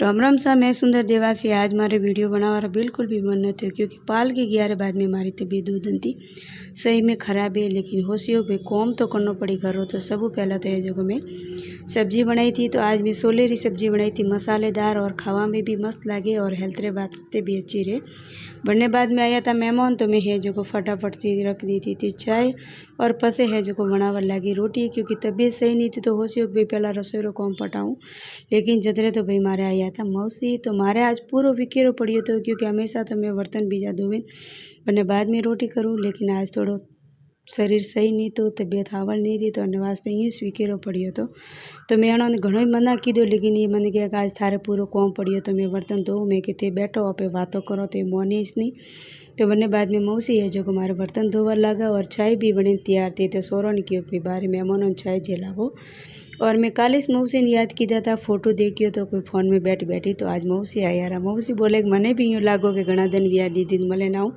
राम राम सा मैं सुंदर देवासी। आज मारे वीडियो बनावा बिल्कुल भी मन न थयो क्योंकि पाल के 11 बाद में मारी तबीयत दूधनती सही में खराब है। लेकिन होशियो भाई कॉम तो करना पड़ी घरों। तो सब पहला तो ये जो मैं सब्जी बनाई थी। तो आज मैं सोलेरी सब्जी बनाई थी, मसालेदार और खावा में भी मस्त लगे और हेल्थ रे वास्ते भी अच्छी रहे। बनने बाद में आया था मेहमान, तो मैं है जो फटाफट सी रख दी थी चाय और पसे है जो बनावर लगी रोटी क्योंकि तबीयत सही नहीं थी। तो होशियो भाई पहला रसोई रो कॉम पटाऊँ। लेकिन जतरे तो भाई मारे आया था मौसी, तो मारे आज पूरो विकेरो पड़ियो तो क्योंकि हमेशा तो मैं बर्तन बीजा धोवे वरना बाद में रोटी करूँ। लेकिन आज थोड़ो शरीर सही नहीं तो तबीयत आवड़ नहीं थी तो वास्ते यूँ स्वीकेरो पड़ियो तो मैं उन्होंने घणो मना कीधो। लेकिन ये मैंने कहा कि आज थारे पूरो कॉम पड़ियो तो मैं बर्तन धोऊँ। मैं कि बैठो आप बातों करो तो मोनीस नहीं। तो वरने बाद में मौसी है जो मारे बर्तन धोवा लगा और चाय भी बनी तैयार थी। तो सोरो ने कहो कि बाहर मेहमानों चाय जलावो। और मैं कालिस मौसी ने याद किया था, फोटो देखियो तो कोई फोन में बैठी तो आज मौसी आया रहा। मौसी बोले कि मने भी यूँ लागो कि घना दिन व्या दीदी मले ना हूँ।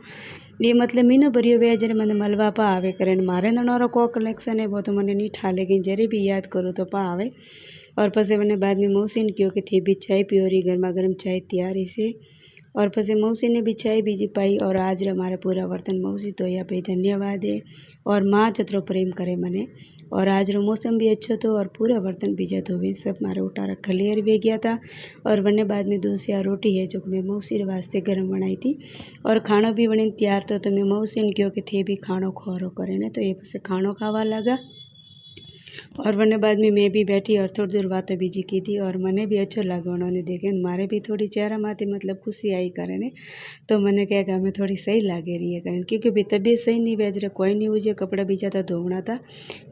ये मतलब मीनो भरियो वे जरे मैंने मलवा पा आवे करे। मारे नोरो को कलेक्शन है वो तो मैंने नहीं ठा, लेकिन जरे भी याद करूँ तो पा आवे। और पसे मैंने बाद में मौसी ने कहो कि थे भी चाय पियो रही, गर्मा गर्म चाय तैयारी से। और पसे मौसी ने भी चाय बीजी पाई और आज हमारा पूरा बर्तन मौसी तो या पे धन्यवाद है। और माँ जतरो प्रेम करे मने। और आज रो मौसम भी अच्छा तो और पूरा बर्तन बीजा धोवे सब मारे उठारा क्लियर भी गया था। और वरने बाद में दूसरी रोटी है जो मैं मौसी रे वास्ते गर्म बनाई थी और खाना भी बने तैयार तो मैं मौसी ने कहो कि थे भी खानो खोरो करे ने। तो ये पसे खानो खावा लगा। और वरने बाद में मैं भी बैठी और थोड़ी देर बातें बीजी की थी और मने भी अच्छा लगा उन्होंने देखे। मारे भी थोड़ी चेहरा माथे मतलब खुशी आई करे ने। तो मैंने कहा कि हमें थोड़ी सही लागे रही है करें क्योंकि भाई तबीयत सही नहीं बेच रहे कोई नहीं हुई, कपड़ा बीजा था धोना था।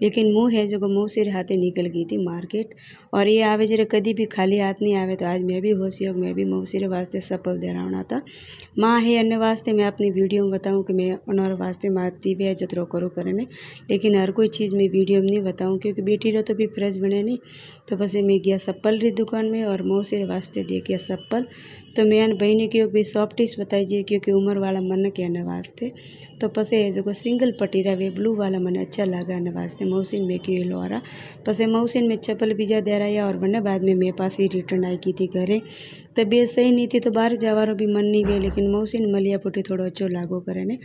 लेकिन मुँह है जो मौसी रे हाथे निकल गई थी मार्केट। और ये आवे जरे कभी भी खाली हाथ नहीं आवे। तो आज मैं भी होशियोग मैं भी मौसी रे वास्ते सफल देरावना था। माँ है अन्य वास्ते मैं अपनी वीडियो में बताऊँ कि मैं उन्होंने वास्ते मारती वे जतरो करो करे ने। लेकिन हर कोई चीज़ में वीडियो में नहीं बताऊँ क्योंकि बेटी रो तो भी फ्रेश बने नहीं। तो बस मैं गया चप्पल री दुकान में और मौसी रे वास्ते दे गया चप्पल। तो मैं बहन ने कहो भाई सॉफ्टिस बताइए क्योंकि उम्र वाला मन के आने वास्ते। तो पसे है जो सिंगल पट्टी वे ब्लू वाला मन अच्छा लगा आने वास्ते मौसी में क्यों लो आ रहा। पसे मौसी में चप्पल बीजा दे रहा और वरने बाद में मेरे पास ही रिटर्न आई की थी घरे। तबीयत सही नहीं थी तो बाहर जावारो भी मन नहीं गया। लेकिन मौसी ने मलिया पुटी थोड़ो अच्छो लागो करे ने।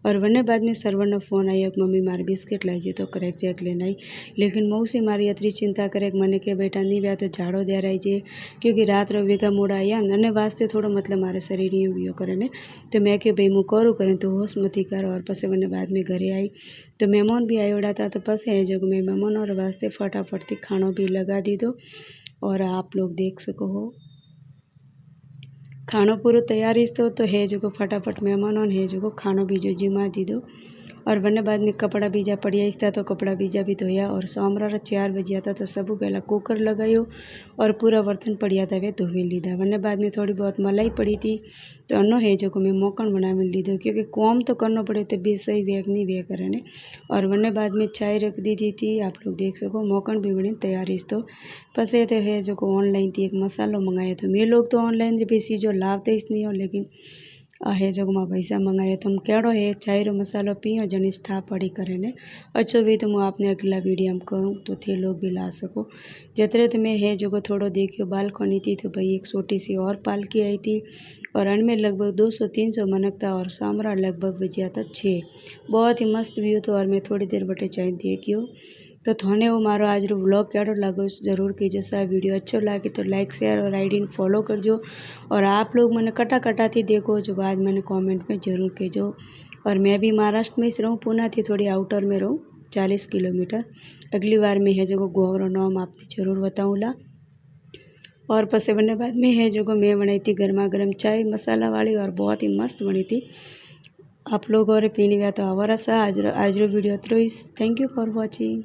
और वरने बाद में सरवण फोन आयो कि मम्मी मारे बिस्किट लाई जी तो करेक्ट चेक लेना आई। लेकिन मौसी मारी अतरी चिंता करे कि मैंने के बेटा नहीं व्या तो झाड़ो दे रही जे क्योंकि रात रो वेगा मोड़ा आया अने वास्ते थोड़ो मतलब मारे शरीर यूँ व्यो करे ने। तो मैं के भाई मुँ करूँ करें तो होश मती कर। और पसे मैंने बाद में घरे आई तो मेहमान भी आयोड़ा था। तो पसे है जो मैं मेहमानों रे वास्ते फटाफट थी खानो भी लगा दी दो। और आप लोग देख सको हो खानो पूरो तैयारी तो है जो फटाफट मेहमानों है जो खानो बीजो जिमा दी दो। और वरने बाद में कपड़ा बीजा पड़िया था तो कपड़ा बीजा भी धोया। और सामरा 4 बजिया था तो सब पहला कुकर लगायो और पूरा बर्तन पड़िया था वे धोवी लीधा। वरने बाद में थोड़ी बहुत मलाई पड़ी थी तो अनो है जो मैं मोकन बना लीधो क्योंकि कॉम तो करना पड़े तो भी सही वेग नहीं वे करे ने। और वरने बाद में चाय रख दी थी आप लोग देख सको मोकन भी बनी तैयारी तो पसे तो है जो ऑनलाइन थी एक मसालो मंगाया। तो मैं लोग तो ऑनलाइन बेसी जो लाभते ही नहीं हो। लेकिन है जो मां पैसा मंगाए तुम केड़ो है चाय रो मसालो पियो जनी स्टा पड़ी करे ने। अच्छो भी तो मैं आपने अगला वीडियो में कहूँ तो थे लोग भी ला सको। जतरे तो मैं है जो थोड़ो देखियो बालकनी थी तो भाई एक छोटी सी और पालकी आई थी और अनमें लगभग 200-300 मनक था और सामरा लगभग बजिया था 6। बहुत ही मस्त व्यू तो और मैं थोड़ी देर बटे चाय देखियो। तो थोने वो मारो आज रो व्लॉग केड़ो लागो जरूर कीजो। सा वीडियो अच्छो लगे तो लाइक शेयर और आईडी फॉलो करजो। और आप लोग मैंने कटा थी देखो जो आज मैंने कमेंट में ज़रूर कीजो। और मैं भी महाराष्ट्र में ही रहूँ, पूना थी थोड़ी आउटर में रहूँ 40 किलोमीटर। अगली बार में है जो गोवरो नाम आपने ज़रूर बताऊँला। और पसे बनने बाद में है जो मैं बनाई थी गर्मा गर्म चाय मसाला वाली और बहुत ही मस्त बनी थी। आप लोग और पीनी हुआ तो आवारा सा आज रो वीडियो थ्रो। Thank you for watching.